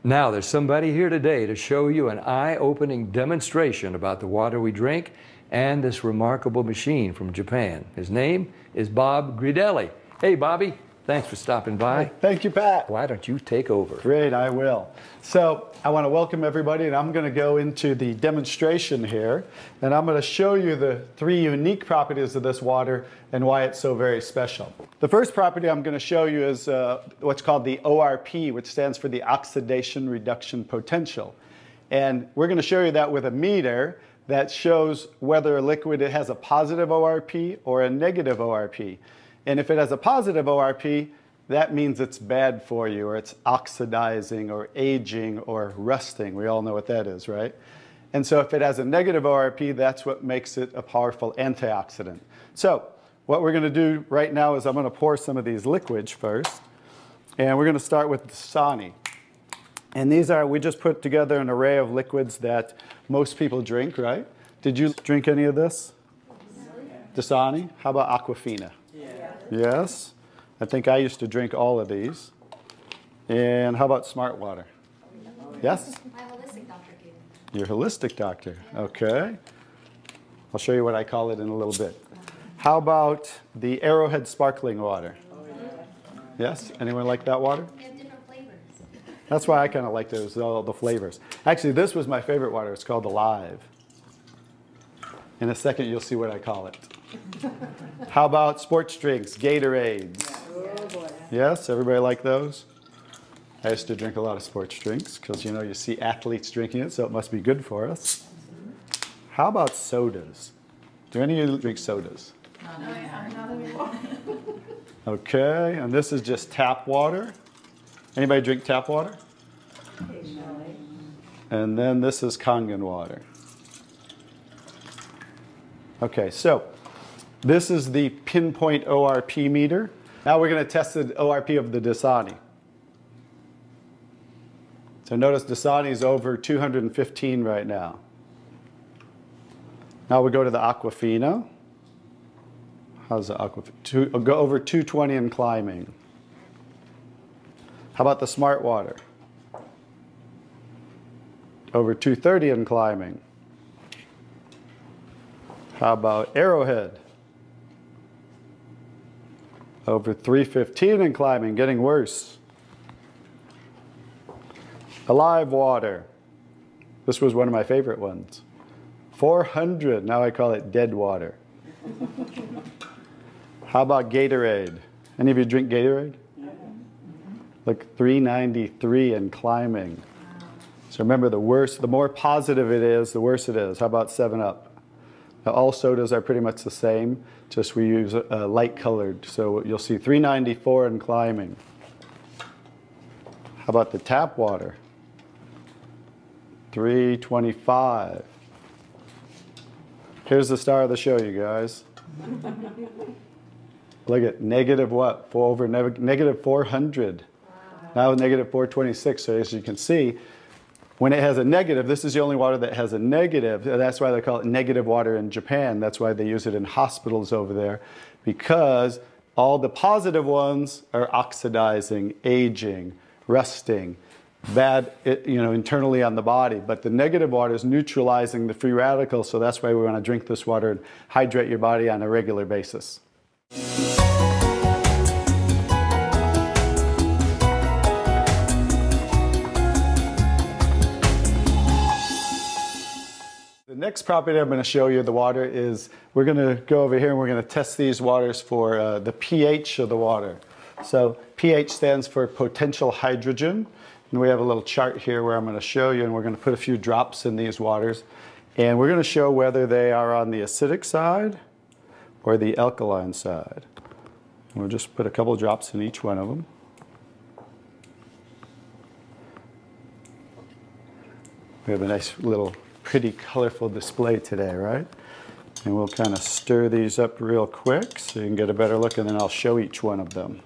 Now, there's somebody here today to show you an eye-opening demonstration about the water we drink and this remarkable machine from Japan. His name is Bob Gridelli. Hey, Bobby, thanks for stopping by. Thank you, Pat. Why don't you take over? Great, I will. So I want to welcome everybody, and I'm going to go into the demonstration here, and I'm going to show you the 3 unique properties of this water and why it's so very special. The first property I'm going to show you is what's called the ORP, which stands for the oxidation reduction potential. And we're going to show you that with a meter that shows whether a liquid has a positive ORP or a negative ORP. And if it has a positive ORP, that means it's bad for you, or it's oxidizing, or aging, or rusting. We all know what that is, right? And so if it has a negative ORP, that's what makes it a powerful antioxidant. So what we're going to do right now is I'm going to pour some of these liquids first. And we're going to start with Dasani. And these are, we just put together an array of liquids that most people drink, right? Did you drink any of this? Dasani? How about Aquafina? Yes. I think I used to drink all of these. And how about Smart Water? Yes? My holistic doctor gave it. Your holistic doctor. Okay. I'll show you what I call it in a little bit. How about the Arrowhead sparkling water? Yes? Anyone like that water? They have different flavors. That's why I kind of like those, all the flavors. Actually, this was my favorite water. It's called Alive. In a second, you'll see what I call it. How about sports drinks, Gatorades? Yes, everybody like those? I used to drink a lot of sports drinks because, you know, you see athletes drinking it, so it must be good for us. How about sodas? Do any of you drink sodas? Not anymore. Okay, and this is just tap water. Anybody drink tap water? Occasionally. And then this is Kangen water. Okay, so this is the pinpoint ORP meter. Now we're going to test the ORP of the Dasani. So notice Dasani is over 215 right now. Now we go to the Aquafina. How's the Aquafina? Go over 220 and climbing. How about the Smart Water? Over 230 and climbing. How about Arrowhead? Over 315 and climbing, getting worse. Alive Water. This was one of my favorite ones. 400, now I call it dead water. How about Gatorade? Any of you drink Gatorade? Look, 393 and climbing. So remember, the worse, the more positive it is, the worse it is. How about 7-Up? Now, all sodas are pretty much the same, just we use light colored. So you'll see 394 and climbing. How about the tap water? 325. Here's the star of the show, you guys. Look at negative what? Negative 400. Now negative 426. So as you can see, when it has a negative, this is the only water that has a negative. That's why they call it negative water in Japan. That's why they use it in hospitals over there, because all the positive ones are oxidizing, aging, rusting, bad, internally on the body. But the negative water is neutralizing the free radicals, so that's why we want to drink this water and hydrate your body on a regular basis. The next property I'm going to show you the water is, we're going to go over here and we're going to test these waters for the pH of the water. So pH stands for potential hydrogen. And we have a little chart here where I'm going to show you, and we're going to put a few drops in these waters. And we're going to show whether they are on the acidic side or the alkaline side. And we'll just put a couple drops in each one of them. We have a nice little pretty colorful display today, right? And we'll kind of stir these up real quick so you can get a better look, and then I'll show each one of them.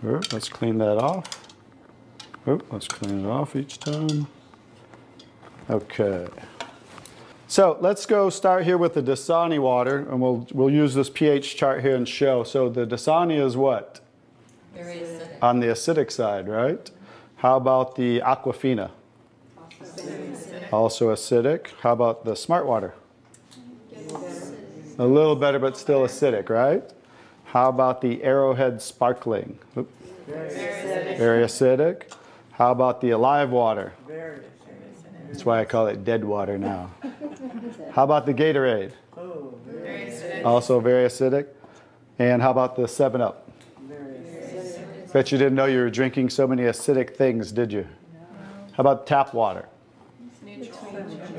Let's clean that off. Let's clean it off each time. Okay. So let's go start here with the Dasani water, and we'll use this pH chart here and show. So the Dasani is what? Very acidic. On the acidic side, right? How about the Aquafina? Also acidic. How about the Smart Water? A little better, but still acidic, right? How about the Arrowhead Sparkling? Oop. Very acidic. How about the Alive Water? Very acidic. That's why I call it dead water now. How about the Gatorade? Oh, Very acidic. Also very acidic. And how about the 7-Up? very acidic. Bet you didn't know you were drinking so many acidic things, did you? How about tap water?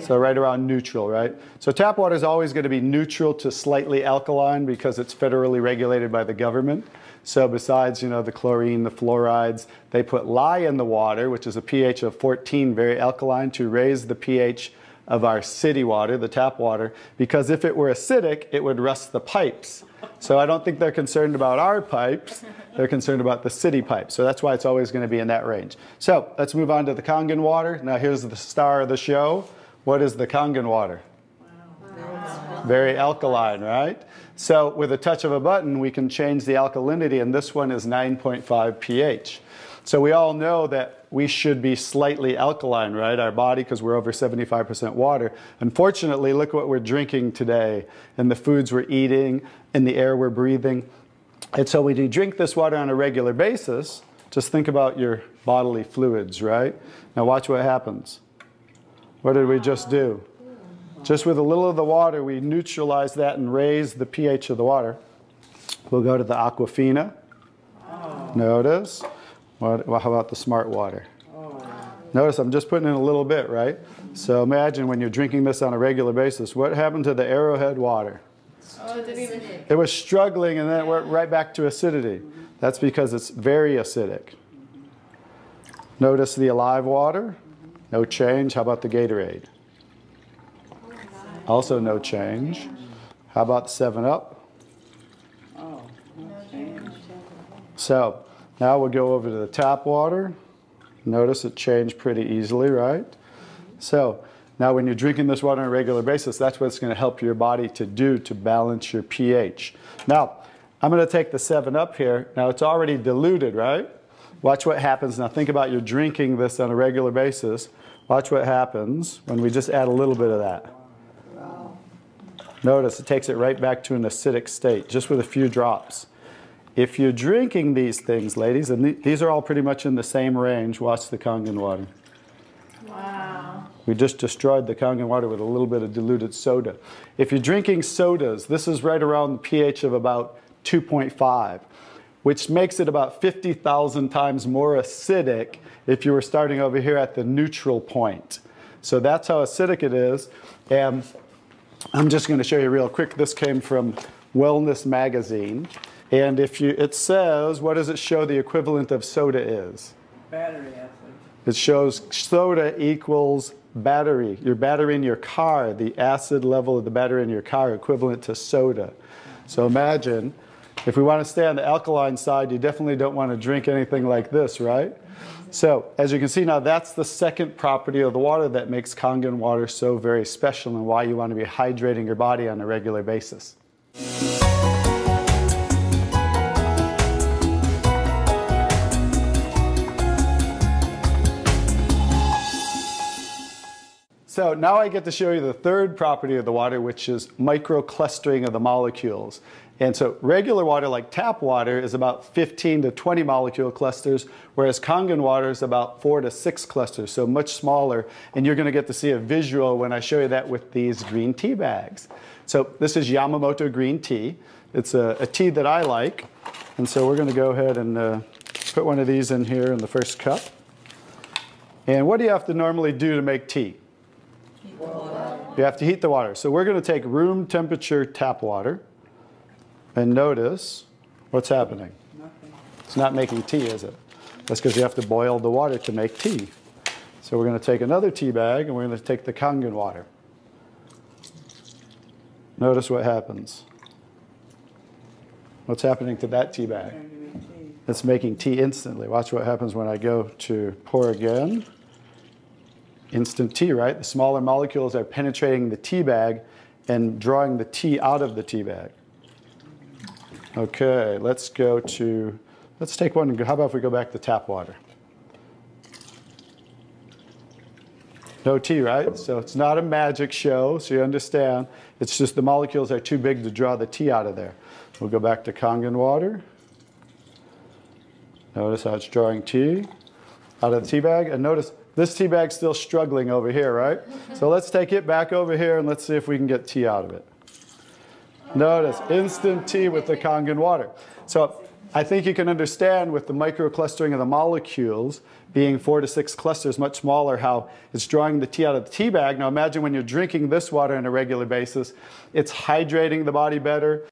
So right around neutral, right? So tap water is always going to be neutral to slightly alkaline because it's federally regulated by the government. So besides, you know, the chlorine, the fluorides, they put lye in the water, which is a pH of 14, very alkaline, to raise the pH of our city water, the tap water, because if it were acidic, it would rust the pipes. So I don't think they're concerned about our pipes. They're concerned about the city pipes. So that's why it's always going to be in that range. So let's move on to the Kangen water. Now here's the star of the show. What is the Kangen water? Very alkaline, right? So with a touch of a button, we can change the alkalinity, and this one is 9.5 pH. So we all know that we should be slightly alkaline, right? Our body, because we're over 75% water. Unfortunately, look what we're drinking today, and the foods we're eating, and the air we're breathing. And so when you drink this water on a regular basis, just think about your bodily fluids, right? Now watch what happens. What did we just do? Just with a little of the water, we neutralize that and raise the pH of the water. We'll go to the Aquafina. Notice. How about the Smart Water? Notice I'm just putting in a little bit, right? So imagine when you're drinking this on a regular basis, what happened to the Arrowhead water? Oh, it didn't even. It was struggling, and then it went right back to acidity. That's because it's very acidic. Notice the Alive Water. No change. How about the Gatorade? Also no change. How about the 7-Up? So now we'll go over to the tap water. Notice it changed pretty easily, right? So now when you're drinking this water on a regular basis, that's what it's going to help your body to do to balance your pH. Now, I'm going to take the 7-Up here. Now it's already diluted, right? Watch what happens. Now think about you're drinking this on a regular basis. Watch what happens when we just add a little bit of that. Notice it takes it right back to an acidic state, just with a few drops. If you're drinking these things, ladies, and these are all pretty much in the same range, watch the Kangen water. Wow. We just destroyed the Kangen water with a little bit of diluted soda. If you're drinking sodas, this is right around the pH of about 2.5, which makes it about 50,000 times more acidic if you were starting over here at the neutral point. So that's how acidic it is. And I'm just going to show you real quick. This came from Wellness Magazine. And it says, what does it show the equivalent of soda is? Battery acid. It shows soda equals battery. Your battery in your car, the acid level of the battery in your car equivalent to soda. So imagine, if we want to stay on the alkaline side, you definitely don't want to drink anything like this, right? So as you can see now, that's the second property of the water that makes Kangen water so very special and why you want to be hydrating your body on a regular basis. So now I get to show you the third property of the water, which is microclustering of the molecules. And so regular water, like tap water, is about 15 to 20 molecule clusters, whereas Kangen water is about 4 to 6 clusters, so much smaller. And you're going to get to see a visual when I show you that with these green tea bags. So this is Yamamoto green tea. It's a tea that I like. And so we're going to go ahead and put one of these in here in the first cup. And what do you have to normally do to make tea? You have to heat the water. So we're going to take room temperature tap water. And notice what's happening. Nothing. It's not making tea, is it? That's because you have to boil the water to make tea. So we're going to take another tea bag and we're going to take the Kangen water. Notice what happens. What's happening to that tea bag? It's making tea instantly. Watch what happens when I go to pour again. Instant tea, right? The smaller molecules are penetrating the tea bag and drawing the tea out of the tea bag. Okay, let's take one. How about if we go back to tap water? No tea, right? So it's not a magic show, so you understand. It's just the molecules are too big to draw the tea out of there. We'll go back to Kangen water. Notice how it's drawing tea out of the tea bag. And notice this tea bag's still struggling over here, right? So let's take it back over here and let's see if we can get tea out of it. Notice instant tea with the Kangen water. So I think you can understand with the microclustering of the molecules being 4 to 6 clusters, much smaller, how it's drawing the tea out of the tea bag. Now imagine when you're drinking this water on a regular basis, it's hydrating the body better.